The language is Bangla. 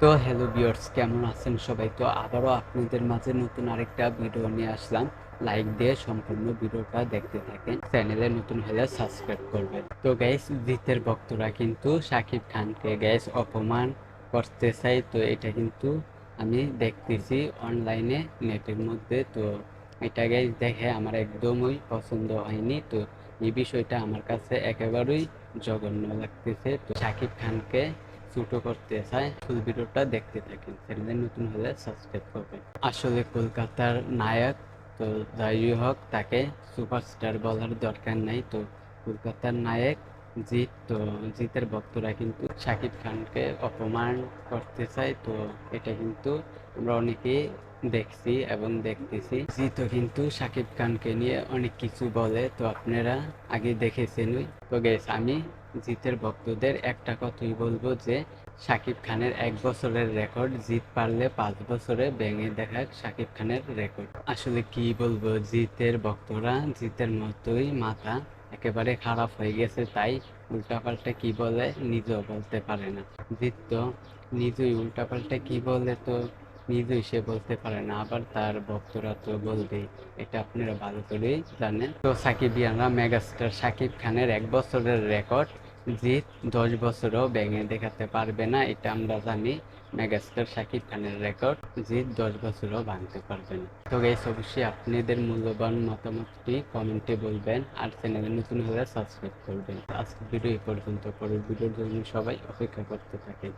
তো হ্যালো ভিউয়ার্স, কেমন আছেন সবাই? তো আবারও আপনাদের মাঝে নতুন আরেকটা ভিডিও নিয়ে আসলাম। লাইক দিয়ে সম্পূর্ণ ভিডিওটা দেখতে থাকেন, চ্যানেলে নতুন হলে সাবস্ক্রাইব করবেন। তো গাইস, জিতের ভক্তরা কিন্তু শাকিব খানকে গাইস অপমান করতে চাই। তো এটা কিন্তু আমি দেখতেছি অনলাইনে, নেটের মধ্যে। তো এটা গাইস দেখে আমার একদমই পছন্দ হয়নি। তো এই বিষয়টা আমার কাছে একেবারেই জঘন্য লাগতেছে। তো শাকিব খানকে ছোট করতে চায়। ফুল ভিডিওটা দেখতে থাকেন, চ্যানেলে নতুন হলে সাবস্ক্রাইব করবেন। আসলে কলকাতার নায়ক, তো যাই হোক তাকে সুপারস্টার বলার দরকার নাই। তো কলকাতার নায়ক জিৎ, তো জিতের ভক্তরা কিন্তু শাকিব খানকে অপমান করতে চায়। তো এটা কিন্তু আমরা অনেকেই দেখছি এবং দেখতেছি। জিতও কিন্তু শাকিব খানকে নিয়ে অনেক কিছু বলে, তো আপনারা আগে দেখেছেনই। তো গেস, আমি জিতের ভক্তদের একটা কথাই বলবো যে শাকিব খানের 1 বছরের রেকর্ড জিত পারলে 5 বছরে ভেঙে দেখাক শাকিব খানের রেকর্ড। আসলে কি বলবো, জিতের ভক্তরা জিতের মতোই মাথা একেবারে খারাপ হয়ে গেছে, তাই উল্টাপাল্টা কি বলে নিজেও বলতে পারে না। জিত তো নিজেই উল্টাপাল্টা কি বলে, তো নিজেই সে বলতে পারে না, আবার তার ভক্তরা তো বলবেই। এটা আপনারা ভালো করেই জানেন। তো সাকিবিয়ানরা মেগাস্টার শাকিব খানের 1 বছরের রেকর্ড জিত 10 বছরও ভেঙে দেখাতে পারবে না, এটা আমরা জানি। মেগাস্টার শাকিব খানের রেকর্ড জিত 10 বছরও ভাঙতে পারবে না। তো গাইস, অবশ্যই আপনাদের মূল্যবান মতামতটি কমেন্টে বলবেন, আর চ্যানেলে নতুন হলে সাবস্ক্রাইব করবেন। আজকের ভিডিও এই পর্যন্ত, পরের ভিডিওর জন্য সবাই অপেক্ষা করতে থাকেন।